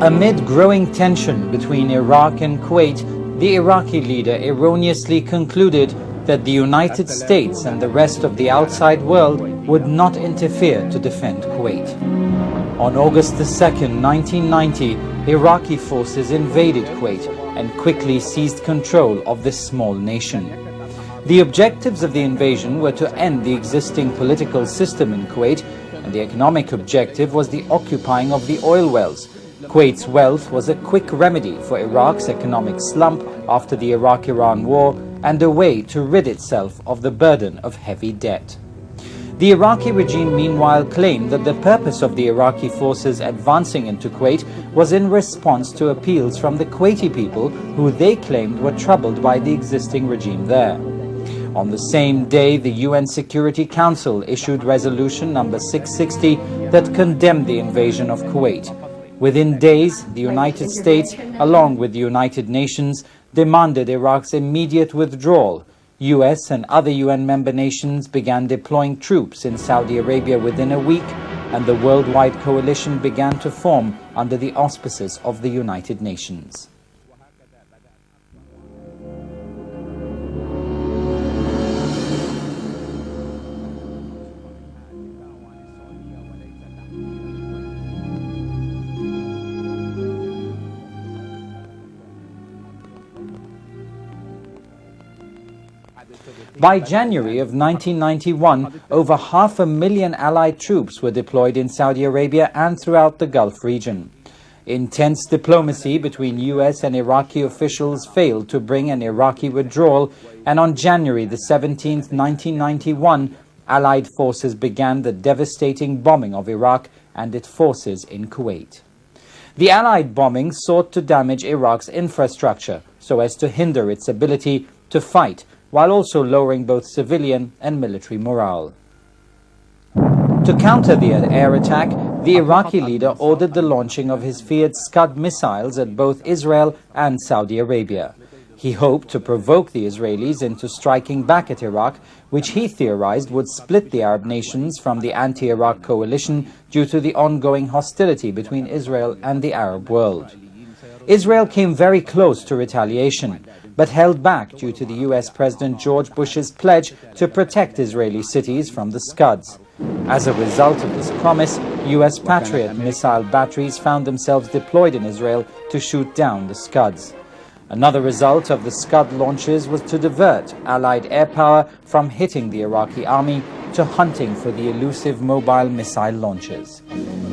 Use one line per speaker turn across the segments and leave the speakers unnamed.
Amid growing tension between Iraq and Kuwait, the Iraqi leader erroneously concluded that the United States and the rest of the outside world would not interfere to defend Kuwait. On August 2, 1990, Iraqi forces invaded Kuwait and quickly seized control of this small nation. The objectives of the invasion were to end the existing political system in Kuwait, and the economic objective was the occupying of the oil wells. Kuwait's wealth was a quick remedy for Iraq's economic slump after the Iraq-Iran war and a way to rid itself of the burden of heavy debt. The Iraqi regime meanwhile claimed that the purpose of the Iraqi forces advancing into Kuwait was in response to appeals from the Kuwaiti people who they claimed were troubled by the existing regime there. On the same day, the UN Security Council issued resolution number 660 that condemned the invasion of Kuwait. Within days, the United States, along with the United Nations, demanded Iraq's immediate withdrawal. US and other UN member nations began deploying troops in Saudi Arabia within a week, and the worldwide coalition began to form under the auspices of the United Nations. By January of 1991, over 500,000 Allied troops were deployed in Saudi Arabia and throughout the Gulf region. Intense diplomacy between US and Iraqi officials failed to bring an Iraqi withdrawal, and on January the 17th, 1991, Allied forces began the devastating bombing of Iraq and its forces in Kuwait. The Allied bombing sought to damage Iraq's infrastructure so as to hinder its ability to fight, while also lowering both civilian and military morale. To counter the air attack, the Iraqi leader ordered the launching of his feared Scud missiles at both Israel and Saudi Arabia. He hoped to provoke the Israelis into striking back at Iraq, which he theorized would split the Arab nations from the anti-Iraq coalition due to the ongoing hostility between Israel and the Arab world. Israel came very close to retaliation, but held back due to the US President George Bush's pledge to protect Israeli cities from the Scuds. As a result of this promise, US Patriot missile batteries found themselves deployed in Israel to shoot down the Scuds. Another result of the Scud launches was to divert Allied air power from hitting the Iraqi army to hunting for the elusive mobile missile launchers.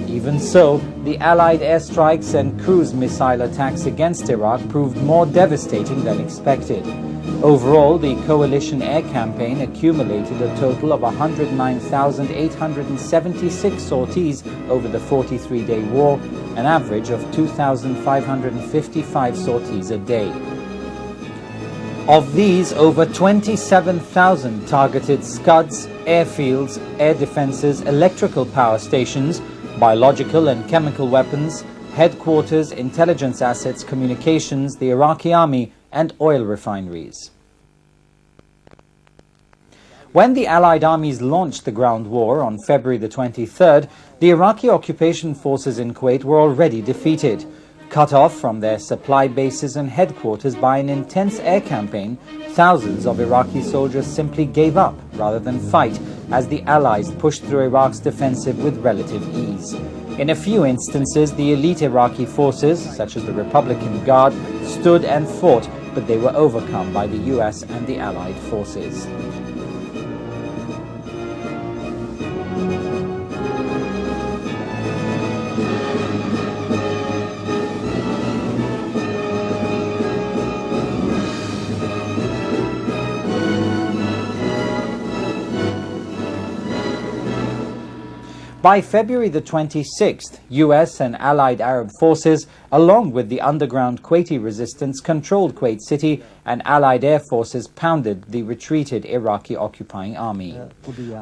Even so, the Allied airstrikes and cruise missile attacks against Iraq proved more devastating than expected. Overall, the coalition air campaign accumulated a total of 109,876 sorties over the 43-day war, an average of 2,555 sorties a day. Of these, over 27,000 targeted Scuds, airfields, air defenses, electrical power stations, biological and chemical weapons, headquarters, intelligence assets, communications, the Iraqi army, and oil refineries. When the Allied armies launched the ground war on February the 23rd, the Iraqi occupation forces in Kuwait were already defeated. Cut off from their supply bases and headquarters by an intense air campaign, thousands of Iraqi soldiers simply gave up rather than fight as the Allies pushed through Iraq's defensive with relative ease. In a few instances, the elite Iraqi forces, such as the Republican Guard, stood and fought, but they were overcome by the US and the Allied forces. By February the 26th, US and allied Arab forces, along with the underground Kuwaiti resistance, controlled Kuwait City, and allied air forces pounded the retreated Iraqi occupying army.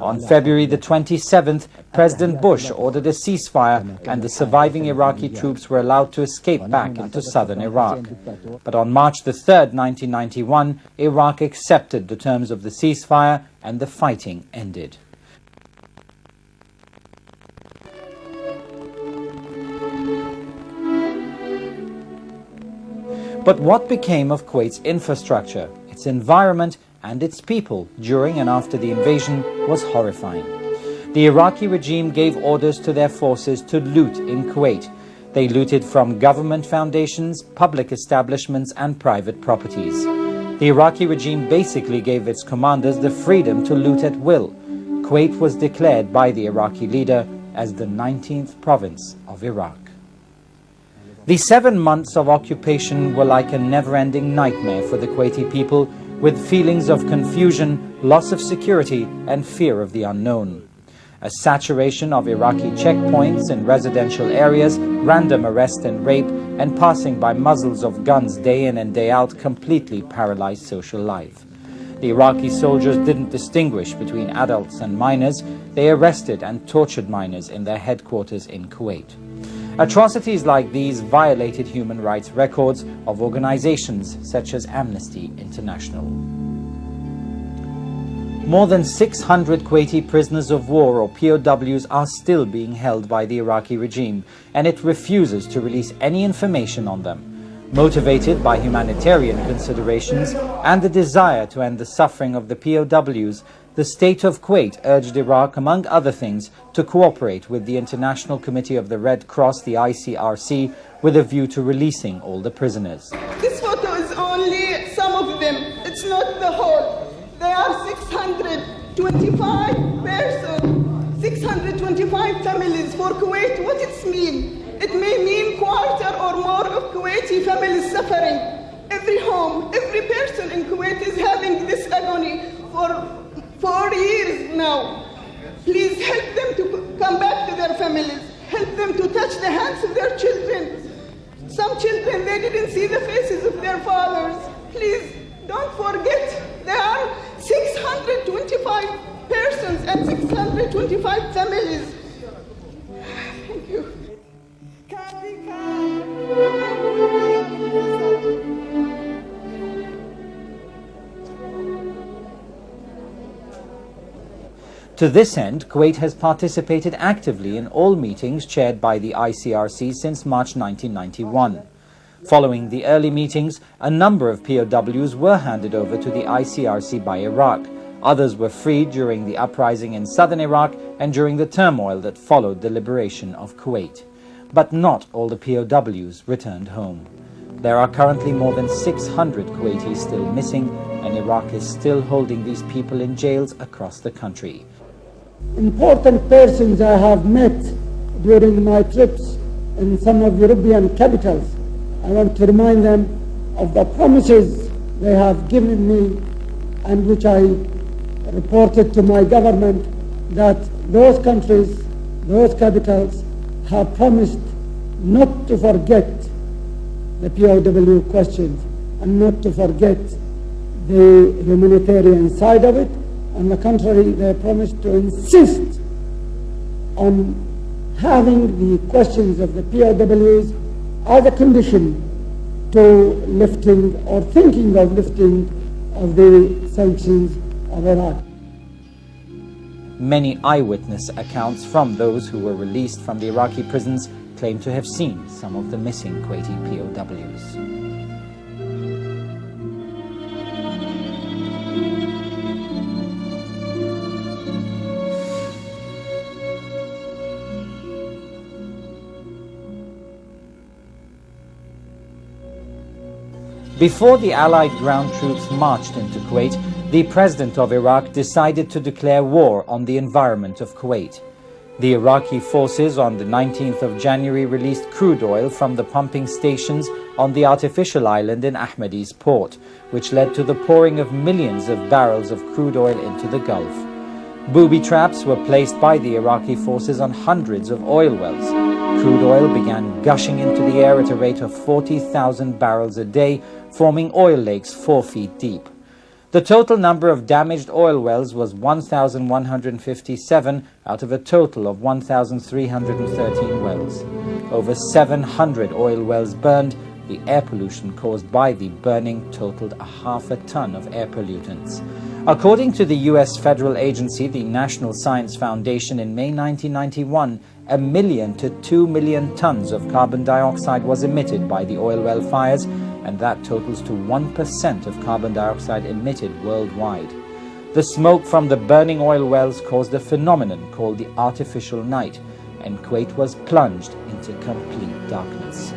On February the 27th, President Bush ordered a ceasefire, and the surviving Iraqi troops were allowed to escape back into southern Iraq. But on March the 3rd, 1991, Iraq accepted the terms of the ceasefire, and the fighting ended. But what became of Kuwait's infrastructure, its environment and its people during and after the invasion was horrifying. The Iraqi regime gave orders to their forces to loot in Kuwait. They looted from government foundations, public establishments and private properties. The Iraqi regime basically gave its commanders the freedom to loot at will. Kuwait was declared by the Iraqi leader as the 19th province of Iraq. The 7 months of occupation were like a never-ending nightmare for the Kuwaiti people, with feelings of confusion, loss of security and fear of the unknown. A saturation of Iraqi checkpoints in residential areas, random arrest and rape, and passing by muzzles of guns day in and day out completely paralyzed social life. The Iraqi soldiers didn't distinguish between adults and minors. They arrested and tortured minors in their headquarters in Kuwait. Atrocities like these violated human rights records of organizations such as Amnesty International. More than 600 Kuwaiti prisoners of war or POWs are still being held by the Iraqi regime, and it refuses to release any information on them. Motivated by humanitarian considerations and the desire to end the suffering of the POWs, the state of Kuwait urged Iraq, among other things, to cooperate with the International Committee of the Red Cross, the ICRC, with a view to releasing all the prisoners.
This photo is only some of them. It's not the whole. There are 625 persons, 625 families for Kuwait. What it means? It may mean quarter or more of Kuwaiti families suffering. Every home, every person in Kuwait is having this agony for 4 years now. Please help them to come back to their families. Help them to touch the hands of their children. Some children, they didn't see the faces of their fathers. Please don't forget, there are 625 persons and 625 families. Thank you.
To this end, Kuwait has participated actively in all meetings chaired by the ICRC since March 1991. Following the early meetings, a number of POWs were handed over to the ICRC by Iraq. Others were freed during the uprising in southern Iraq and during the turmoil that followed the liberation of Kuwait. But not all the POWs returned home. There are currently more than 600 Kuwaitis still missing, and Iraq is still holding these people in jails across the country.
Important persons I have met during my trips in some of European capitals, I want to remind them of the promises they have given me and which I reported to my government, that those countries, those capitals have promised not to forget the POW questions and not to forget the humanitarian side of it. On the contrary, they promised to insist on having the questions of the POWs as a condition to lifting or thinking of lifting of the sanctions of Iraq.
Many eyewitness accounts from those who were released from the Iraqi prisons claim to have seen some of the missing Kuwaiti POWs. Before the Allied ground troops marched into Kuwait, the President of Iraq decided to declare war on the environment of Kuwait. The Iraqi forces on the 19th of January released crude oil from the pumping stations on the artificial island in Ahmadi's port, which led to the pouring of millions of barrels of crude oil into the Gulf. Booby traps were placed by the Iraqi forces on hundreds of oil wells. Crude oil began gushing into the air at a rate of 40,000 barrels a day, forming oil lakes 4 feet deep. The total number of damaged oil wells was 1,157 out of a total of 1,313 wells. Over 700 oil wells burned. The air pollution caused by the burning totaled 0.5 ton of air pollutants. According to the U.S. federal agency, the National Science Foundation, in May 1991, 1 million to 2 million tons of carbon dioxide was emitted by the oil well fires, and that totals to 1% of carbon dioxide emitted worldwide. The smoke from the burning oil wells caused a phenomenon called the artificial night, and Kuwait was plunged into complete darkness.